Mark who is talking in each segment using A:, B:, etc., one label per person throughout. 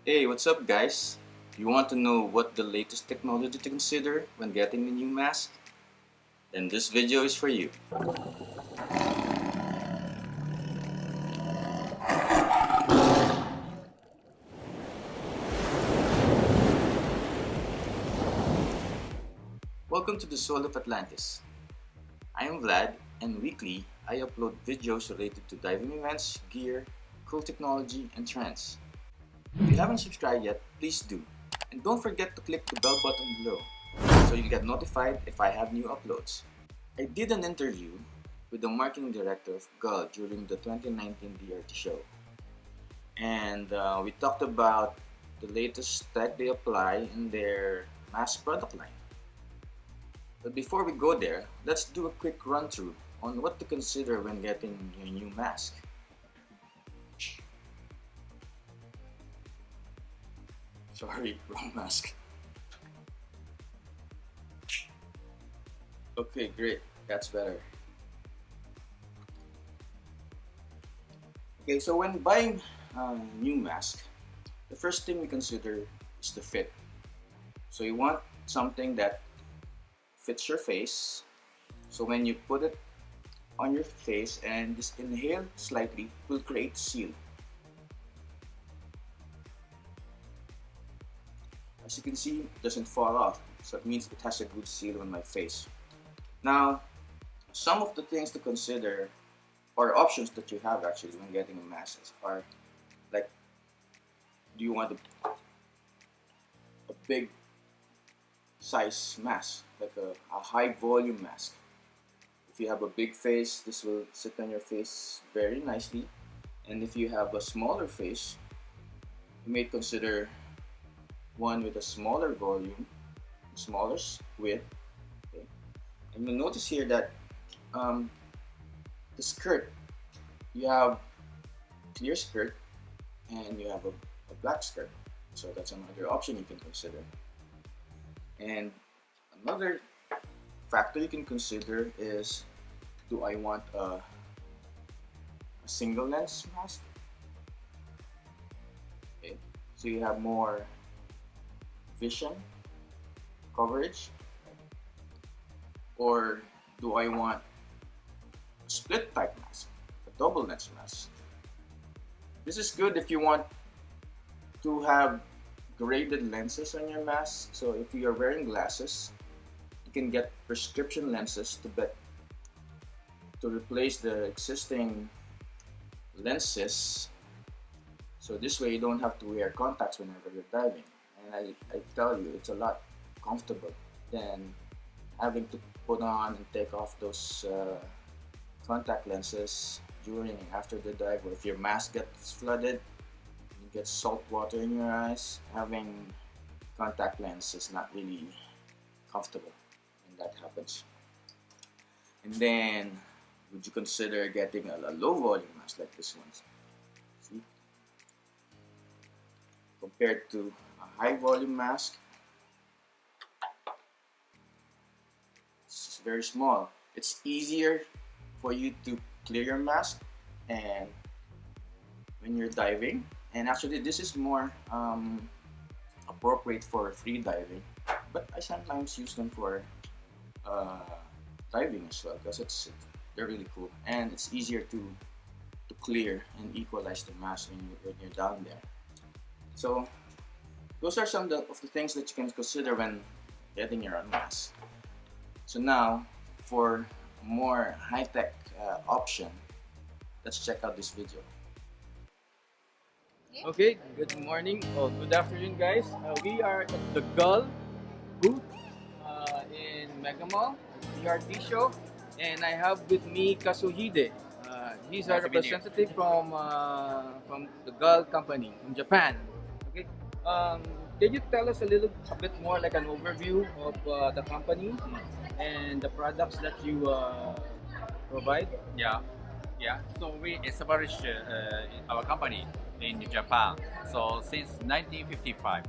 A: Hey, what's up guys? You want to know what the latest technology to consider when getting the new mask? Then this video is for you. Welcome to the Soul of Atlantis. I am Vlad, and weekly I upload videos related to diving events, gear, cool technology, and trends. If you haven't subscribed yet, please do. And don't forget to click the bell button below so you'll get notified if I have new uploads. I did an interview with the Marketing Director of Gull during the 2019 DRT show. And we talked about the latest tech they apply in their mask product line. But before we go there, let's do a quick run through on what to consider when getting your new mask. Sorry, wrong mask. Okay, great. That's better. Okay, so when buying a new mask, the first thing we consider is the fit. So you want something that fits your face. So when you put it on your face and just inhale slightly, it will create seal. As you can see, it doesn't fall off. So it means it has a good seal on my face. Now, some of the things to consider or options that you have actually when getting a mask are like, do you want a big size mask, like a high volume mask? If you have a big face, this will sit on your face very nicely. And if you have a smaller face, you may consider one with a smaller volume, smaller width. Okay. And you'll notice here that the skirt, you have clear skirt and you have a black skirt. So that's another option you can consider. And another factor you can consider is, do I want a single lens mask? Okay. So you have more vision coverage, or do I want a split type mask, a double lens mask? This is good if you want to have graded lenses on your mask. So if you are wearing glasses, you can get prescription lenses to replace the existing lenses. So this way you don't have to wear contacts whenever you're diving. And I tell you, it's a lot comfortable than having to put on and take off those contact lenses during and after the dive, or if your mask gets flooded, you get salt water in your eyes. Having contact lens is not really comfortable when that happens. And then, would you consider getting a low volume mask like this one? See? Compared to a high volume mask, it's very small. It's easier for you to clear your mask and when you're diving. And actually this is more appropriate for free diving, but I sometimes use them for diving as well because they're really cool and it's easier to clear and equalize the mask when you're down there. So those are some of the things that you can consider when getting your own mask. So now for more high-tech option, let's check out this video. Okay, good morning or good afternoon guys. We are at the Gull booth in Mega Mall, DRT show, and I have with me Kazuhide. He's a representative from the Gull company from Japan. Okay, can you tell us a bit more like an overview of the company and the products that you provide?
B: Yeah, yeah. So we established our company in Japan. So since 1955.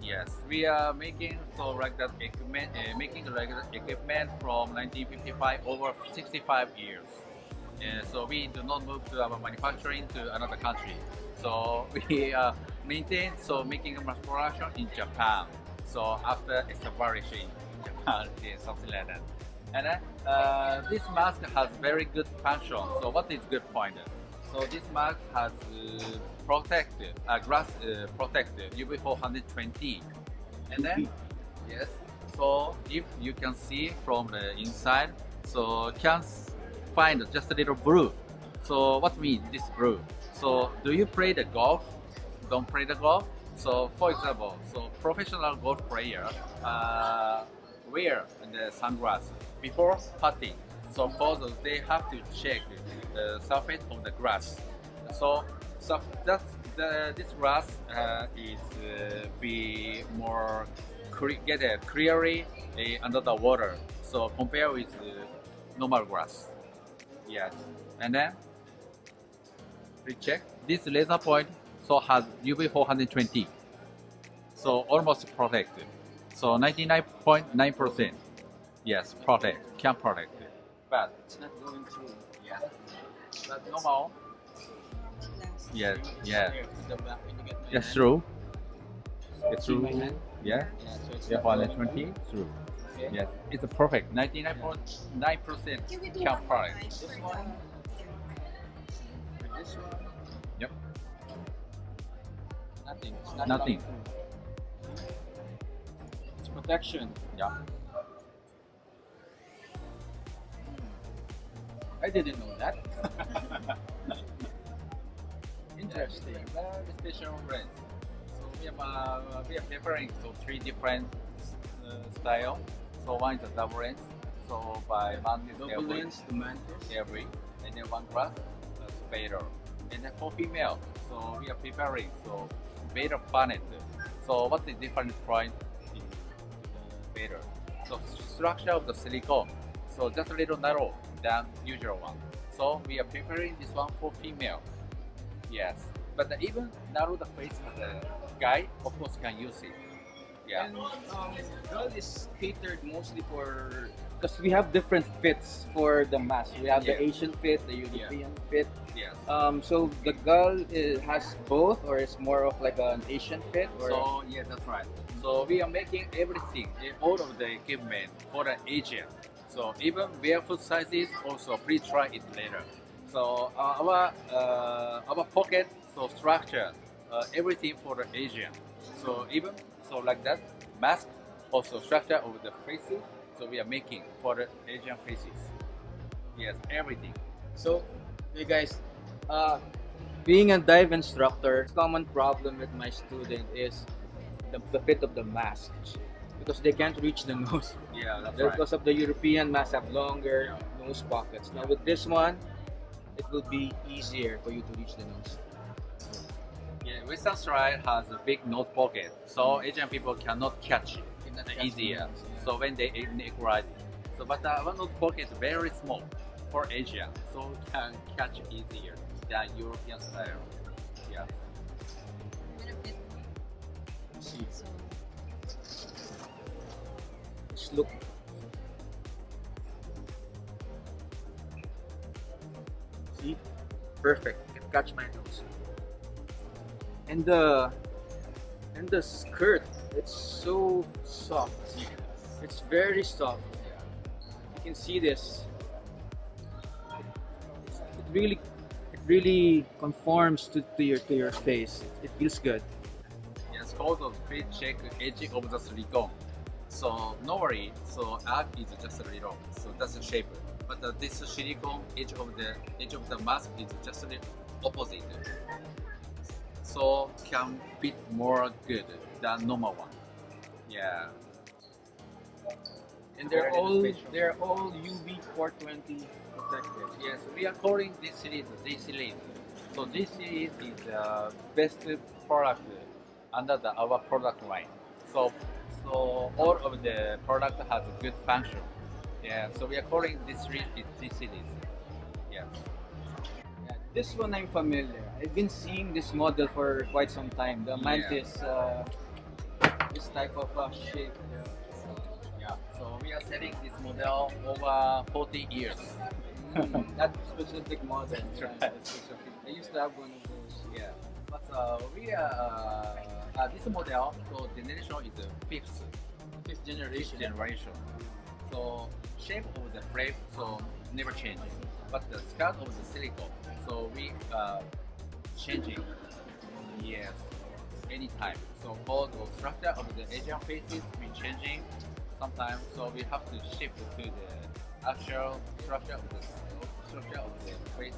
B: Yes, we are making like that equipment, making like that equipment from 1955 over 65 years. So we do not move to our manufacturing to another country. So we maintain making a mass production in Japan. So after establishing in Japan, yeah, something like that. And then this mask has very good function. So what is good point? So this mask has protective, glass protective UV 420, and then yes. So if you can see from the inside, so can find just a little blue. So what means this blue? So do you play the golf? Don't play the golf? So for example, so professional golf player wear the sunglasses before putting. So for those, they have to check the surface of the grass. So that's this grass is be more get clearly under the water. So compare with normal grass. Yes, and then we check this laser point. So has UV 420. So almost protected. So 99.9%. Yes, can protect it. But
A: It's not going through.
B: yeah, but normal. Yeah, yeah.
A: The back when you get my
B: Yes,
A: hand.
B: true. It's
A: See
B: true.
A: my hand?
B: Yeah.
A: Yeah, so it's
B: Yeah,
A: not going
B: 120. True.
A: Okay.
B: Yes, it's a perfect 99.9% can protect.
A: This one. With this one.
B: Yep.
A: Nothing. It's not
B: Nothing.
A: going through. It's protection.
B: Yeah.
A: I didn't know that. Interesting.
B: Very special brand. So we are preparing three different style. So one is a double lens. So by Mantis
A: Double lens, the mantis.
B: every, and then one glass, Vader. And then for female, so we are preparing Vader planet. So what is different point in Vader? So structure of the silicone, so just a little narrow than usual one. So we are preparing this one for female. Yes, but even narrow the face of the guy, of course, can use it. Yeah.
A: And Gull is catered mostly for.
C: Because we have different fits for the mask. We have
B: Yeah.
C: the Asian fit, the European fit.
B: Yes.
C: So the Gull has both, or it's more of like an Asian fit, or
B: So yeah, that's right. So we are making everything, all of the equipment for the Asian. So even barefoot sizes, also please try it later. So our pocket, so structure, everything for the Asian. So even so like that, mask, also structure of the faces. So we are making for the Asian faces. Yes, everything.
C: so. Hey guys, being a dive instructor, common problem with my student is the fit of the mask because they can't reach the nose.
B: Yeah, that's right.
C: Because of the European masks have longer nose pockets. Now with this one, it will be easier for you to reach the nose.
B: Yeah, Western Stride has a big nose pocket, so Asian people cannot catch it easier. So when they equalize it. So but our nose pocket is very small for Asia, so can catch easier than European style. Yeah.
A: See.
C: Just look. See? Perfect. You can catch my nose. And the skirt, it's so soft. It's very soft. You can see this. It really conforms to your face. It feels good.
B: Yes, also please check edge of the silicone. So normally, so arc is just a little, so that's the shape. But this silicone edge of the mask is just the opposite. So can fit more good than normal one. Yeah.
A: And
C: Very special.
A: they're all UV 420 protected.
B: Yes, we are calling this series Z series. So this series is the best product under our product line. So all of the product has a good function. Yeah, so we are calling this series Z series. Yes.
C: Yeah, this one I'm familiar. I've been seeing this model for quite some time. The mantis, this type of shape.
B: Yeah. So we are selling this model over 40 years.
C: That specific model.
B: That's
C: Yeah,
B: right.
C: that specific. I used to have one of those.
B: Yeah. But this model, so generation is the fifth
C: Fifth generation.
B: generation. So shape of the frame so never change. But the skirt of the silicone, so we changing. Yes, anytime. So all the structure of the Asian faces we changing sometimes. So we have to shift to the actual structure of the face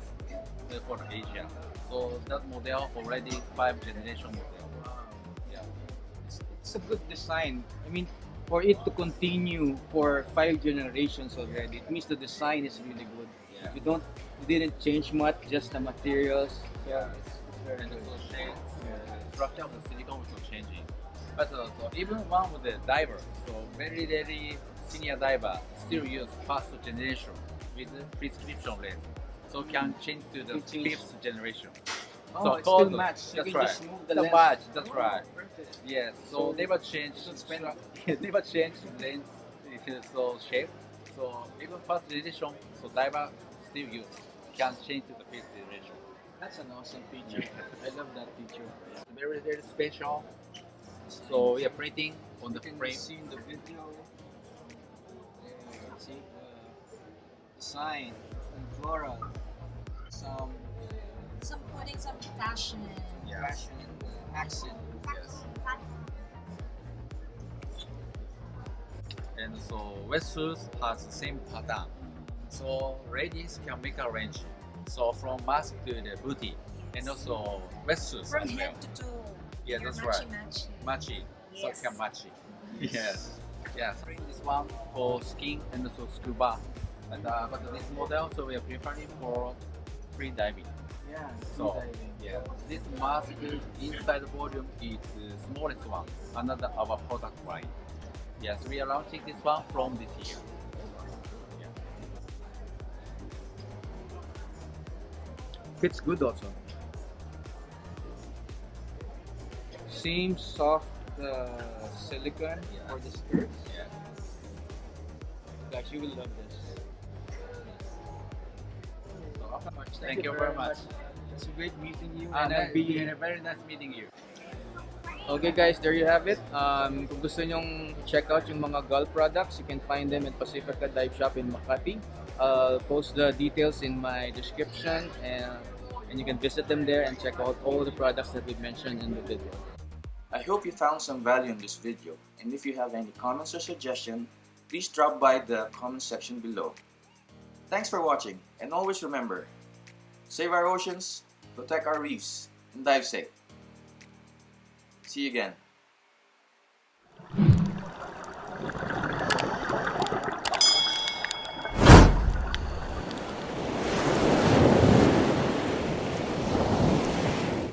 B: for Asia. So that model already 5 generation model. Yeah.
C: It's a good design. I mean, for it to continue for 5 generations already, it means the design is really good.
B: Yeah.
C: You didn't change much, just the materials.
B: Yeah.
C: It's very
B: And
C: good.
B: also change the structure of the silicone also changing. But so even one of the diver, so very senior diver still use first generation with prescription lens. So can change to the
C: Can change.
B: fifth generation.
C: Oh,
B: So
C: it's still
B: called-
C: matched. You
B: That's
C: can
B: right.
C: just move the
B: The
C: lens.
B: badge, that's
C: Oh,
B: right.
C: perfect.
B: Yes. So
C: So-
B: never change. Never change lens. So shape. So even first generation, so diver still use can change to the fifth generation.
C: That's an awesome feature. I love that feature.
B: Very special. So we are printing on the
C: You can
B: frame.
C: see in the video. Yeah, you can see the design and floral.
D: Some putting some fashion.
B: Yes.
C: Fashion and accent.
B: Yes. And so wetsuits has the same pattern. So ladies can make a range. So from mask to the booty, and also wetsuits
D: From
B: as well.
D: head to toe.
B: Yeah,
D: You're
B: that's right.
D: matchy.
B: Matchy. So
D: Yes.
B: can matchy. Yes. Yes. This one for skiing and also scuba. But this model, so we are preferring for free diving.
C: Yeah,
B: So
C: diving.
B: yeah, this mask inside volume is the smallest one. Another our product line. Yes, we are launching this one from this year. Yeah.
C: Fits good also. Same soft silicone
B: Yeah.
C: for the skirts.
B: Yeah.
C: Guys, you will love this.
B: So, thank you very much.
C: It's great meeting you.
B: And
C: I'll be
B: very nice meeting you.
C: Okay guys, there you have it. Kung gusto nyong check out yung mga Gull products, you can find them in Pacifica Dive Shop in Makati. I'll post the details in my description and you can visit them there and check out all the products that we've mentioned in the video.
A: I hope you found some value in this video, and if you have any comments or suggestions, please drop by the comment section below. Thanks for watching, and always remember, save our oceans, protect our reefs, and dive safe. See you again.